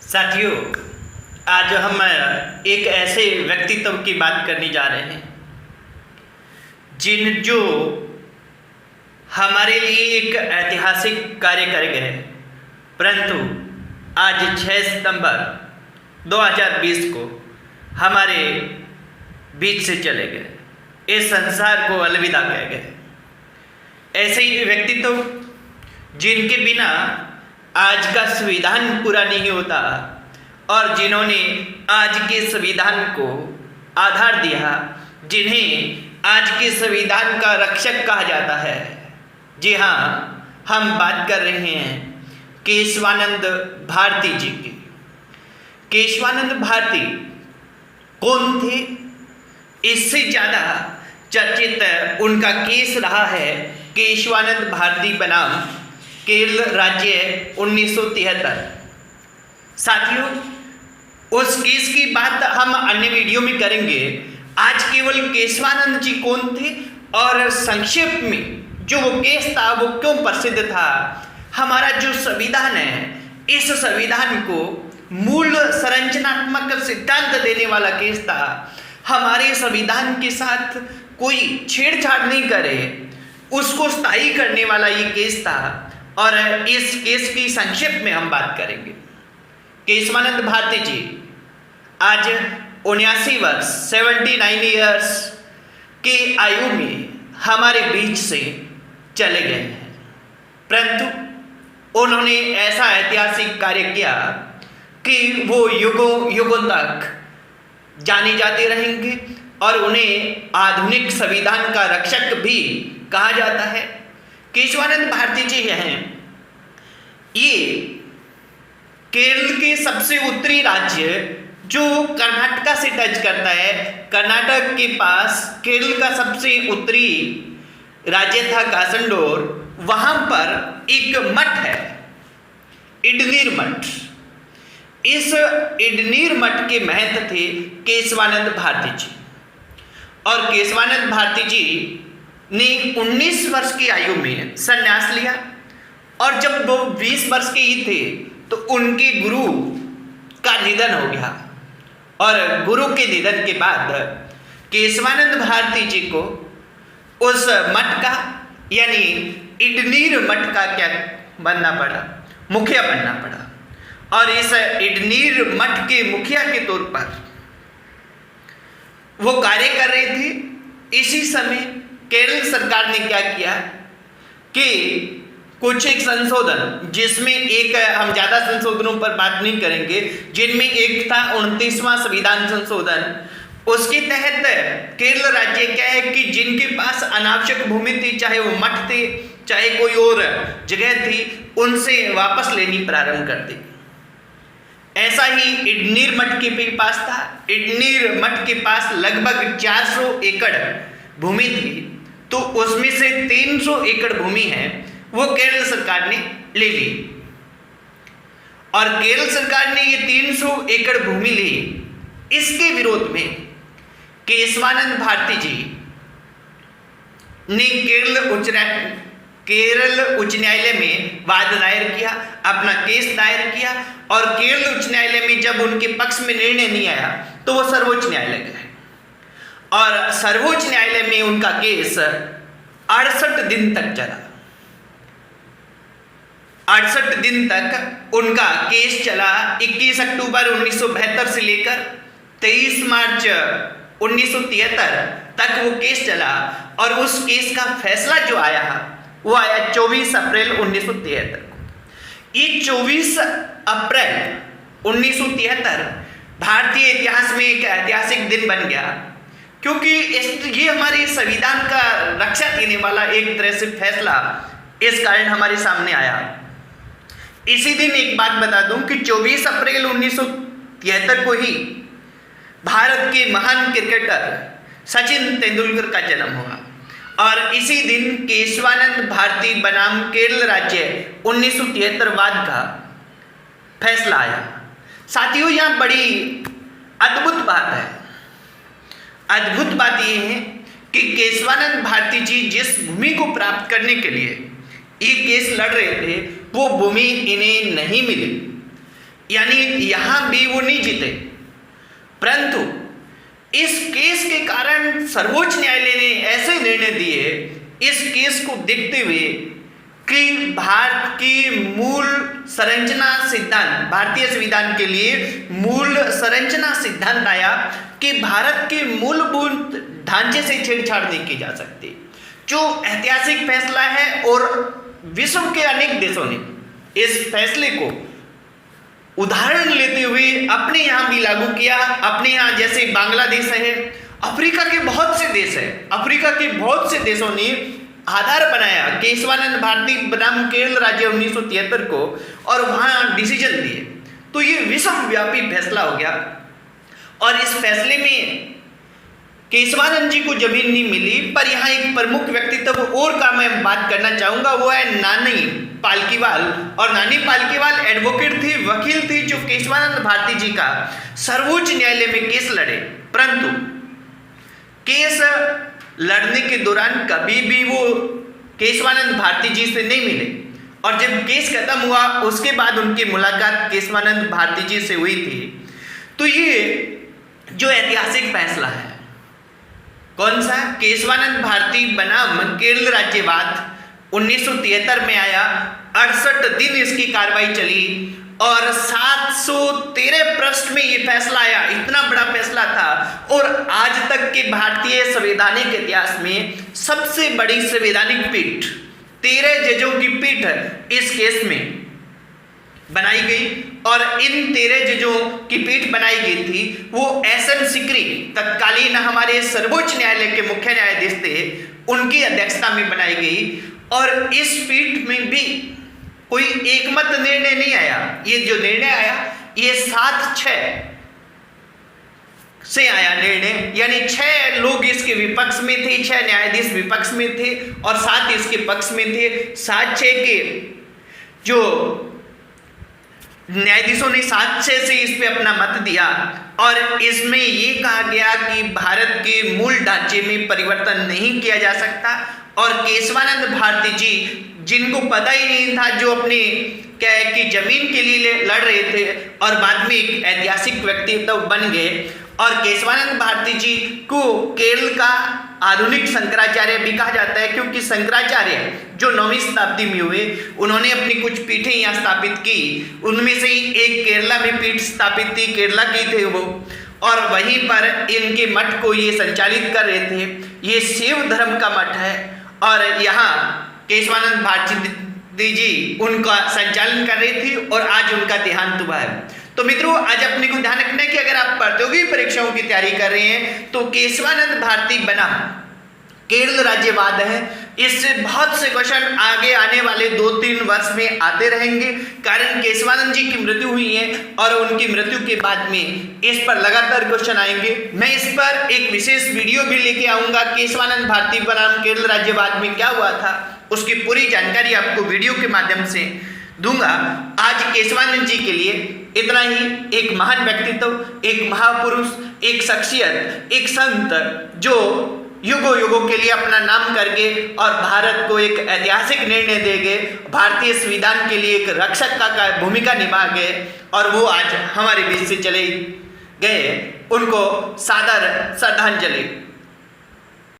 साथियों, आज हम एक ऐसे व्यक्तित्व की बात करने जा रहे हैं जो हमारे लिए एक ऐतिहासिक कार्य कर गए, परंतु आज 6 सितंबर 2020 को हमारे बीच से चले गए, इस संसार को अलविदा कह गए। ऐसे ही व्यक्तित्व जिनके बिना आज का संविधान पूरा नहीं होता और जिन्होंने आज के संविधान को आधार दिया, जिन्हें आज के संविधान का रक्षक कहा जाता है। जी हाँ, हम बात कर रहे हैं केशवानंद भारती जी की। केशवानंद भारती कौन थे? इससे ज़्यादा चर्चित उनका केस रहा है केशवानंद भारती बनाम केरल राज्य 1973। साथियों, उस केस की बात हम अन्य वीडियो में करेंगे। आज केवल केशवानंद जी कौन थे और संक्षेप में जो वो केस था वो क्यों प्रसिद्ध था। हमारा जो संविधान है, इस संविधान को मूल संरचनात्मक सिद्धांत देने वाला केस था। हमारे संविधान के साथ कोई छेड़छाड़ नहीं करे, उसको स्थायी करने वाला ये केस था और इस केस की संक्षेप में हम बात करेंगे। केशवानंद भारती जी आज 79 वर्ष 79 ईयर्स के आयु में हमारे बीच से चले गए हैं, परंतु उन्होंने ऐसा ऐतिहासिक कार्य किया कि वो युगों युगों तक जाने जाते रहेंगे और उन्हें आधुनिक संविधान का रक्षक भी कहा जाता है। केशवानंद भारती जी हैं, ये केरल के सबसे उत्तरी राज्य जो कर्नाटका से टच करता है, कर्नाटक के पास केरल का सबसे उत्तरी राज्य था कासंडोर, वहां पर एक मठ है, इडनीर मठ। इस इडनीर मठ के महंत थे केशवानंद भारती जी और केशवानंद भारती जी ने 19 वर्ष की आयु में संन्यास लिया और जब वो 20 वर्ष के ही थे तो उनके गुरु का निधन हो गया और गुरु के निधन के बाद केशवानंद भारती जी को उस मठ का यानी इडनीर मठ का क्या बनना पड़ा, मुखिया बनना पड़ा। और इस इडनीर मठ के मुखिया के तौर पर वो कार्य कर रहे थे। इसी समय केरल सरकार ने क्या किया कि कुछ एक संशोधन, जिसमें एक हम ज़्यादा संशोधनों पर बात नहीं करेंगे, जिनमें एक था 29वां संविधान संशोधन। उसके तहत केरल राज्य क्या है कि जिनके पास अनावश्यक भूमि थी, चाहे वो मठ थे चाहे कोई और जगह थी, उनसे वापस लेनी प्रारंभ कर दी। ऐसा ही इडनीर मठ के पास था। इडनीर मठ के पास लगभग 400 एकड़ भूमि थी, तो उसमें से 300 एकड़ भूमि है वो केरल सरकार ने ले ली और केरल सरकार ने ये 300 एकड़ भूमि ली। इसके विरोध में केशवानंद भारती जी ने केरल उच्च न्यायालय में वाद दायर किया, अपना केस दायर किया और केरल उच्च न्यायालय में जब उनके पक्ष में निर्णय नहीं आया तो वो सर्वोच्च न्यायालय गए और सर्वोच्च न्यायालय में उनका केस 68 दिन तक चला। 68 दिन तक उनका केस चला। 21 अक्टूबर 1972 से लेकर 23 मार्च 1973 तक वो केस चला और उस केस का फैसला जो आया वो आया 24 अप्रैल 1973 को। ये 24 अप्रैल 1973 भारतीय इतिहास में एक ऐतिहासिक दिन बन गया, क्योंकि ये हमारे संविधान का रक्षा देने वाला एक तरह से फैसला इस कारण हमारे सामने आया। इसी दिन एक बात बता दूं कि 24 अप्रैल 1973 को ही भारत के महान क्रिकेटर सचिन तेंदुलकर का जन्म हुआ और इसी दिन केशवानंद भारती बनाम केरल राज्य 1973 वाद का फैसला आया। साथियों, यहाँ बड़ी अद्भुत बात है। अद्भुत बात यह है कि केशवानंद भारती जी जिस भूमि को प्राप्त करने के लिए ये केस लड़ रहे थे, वो भूमि इन्हें नहीं मिली। यानी यहां भी वो नहीं जीते, परंतु इस केस के कारण सर्वोच्च न्यायालय ने ऐसे निर्णय दिए इस केस को देखते हुए कि भारत की मूल संरचना सिद्धांत, भारतीय संविधान के लिए मूल संरचना सिद्धांत आया कि भारत के मूलभूत ढांचे से छेड़छाड़ नहीं की जा सकती, जो ऐतिहासिक फैसला है। और विश्व के अनेक देशों ने इस फैसले को उदाहरण लेते हुए अपने यहाँ भी लागू किया। अपने यहाँ जैसे बांग्लादेश है, अफ्रीका के बहुत से देश है, अफ्रीका के बहुत से देशों ने आधार बनाया केशवानंद भारती बनाम केरल राज्य 1973 को और वहां डिसीजन दिए। तो ये विश्वव्यापी फैसला हो गया और इस फैसले में केशवानंद जी को जमीन नहीं मिली। पर यहाँ एक प्रमुख व्यक्तित्व और का मैं बात करना चाहूंगा, वो है नानी पालकीवाल। और नानी पालकीवाल एडवोकेट थी, वकील थी, जो केशवानंद भारती जी का सर्वोच्च न्यायालय में केस लड़े, परंतु केस लड़ने के दौरान कभी भी वो केशवानंद भारती जी से नहीं मिले। और जब केस खत्म हुआ उसके बाद उनकी मुलाकात केशवानंद भारती जी से हुई थी। तो ये जो ऐतिहासिक फैसला है, कौन सा? केशवानंद भारती बनाम केरल राज्यवाद 1973 में आया। 68 दिन इसकी कार्रवाई चली और 713 पृष्ठ में ये फैसला आया। इतना बड़ा फैसला था और आज तक के भारतीय संवैधानिक इतिहास में सबसे बड़ी संवैधानिक पीठ, 13 जजों की पीठ इस केस में बनाई गई। और इन 13 जजों की पीठ बनाई गई थी, वो एस.एन. सिकरी तत्कालीन हमारे सर्वोच्च न्यायालय के मुख्य न्यायाधीश थे, उनकी अध्यक्षता में बनाई गई। और इस पीठ में भी कोई एकमत निर्णय नहीं आया। ये जो निर्णय आया ये 7-6 से आया निर्णय, यानी 6 लोग इसके विपक्ष में थे, 6 न्यायाधीश विपक्ष में थे और 7 इसके पक्ष में थे। 7-6 के जो न्यायाधीशों ने 7-6 से इस पे अपना मत दिया और इसमें ये कहा गया कि भारत के मूल ढांचे में परिवर्तन नहीं किया जा सकता। और केशवानंद भारती जी, जिनको पता ही नहीं था, जो अपने क्या है कि जमीन के लिए लड़ रहे थे और बाद में एक ऐतिहासिक व्यक्तित्व बन गए। और केशवानंद भारती जी को केरल का आधुनिक शंकराचार्य भी कहा जाता है, क्योंकि शंकराचार्य जो 9वीं शताब्दी में हुए, उन्होंने अपनी कुछ पीठें यहाँ स्थापित की। उनमें से ही एक केरला में पीठ स्थापित थी, केरला की थे वो, और वहीं पर इनके मठ को ये संचालित कर रहे थे। ये शिव धर्म का मठ है और यहाँ केशवानंद भारती जी उनका संचालन कर रही थी और आज उनका देहांत हुआ है। तो मित्रों, आज अपने को ध्यान रखना है कि अगर आप प्रतियोगी परीक्षाओं की तैयारी कर रहे हैं तो केशवानंद भारती बनाम केरल राज्यवाद है, इससे बहुत से क्वेश्चन आगे आने वाले 2-3 वर्ष में आते रहेंगे। कारण केशवानंद जी की मृत्यु हुई है और उनकी मृत्यु के बाद में इस पर लगातार क्वेश्चन आएंगे। मैं इस पर एक विशेष वीडियो भी लेके आऊंगा, केशवानंद भारती बनाम केरल राज्यवाद में क्या हुआ था, उसकी पूरी जानकारी आपको वीडियो के माध्यम से दूंगा। आज केशवानंद जी के लिए इतना ही। एक महान व्यक्तित्व, एक महापुरुष, एक शख्सियत, एक संत जो युगों युगों के लिए अपना नाम करके और भारत को एक ऐतिहासिक निर्णय दे गए, भारतीय संविधान के लिए एक रक्षक का भूमिका निभा गए और वो आज हमारे बीच से चले गए। उनको सादर श्रद्धांजलि।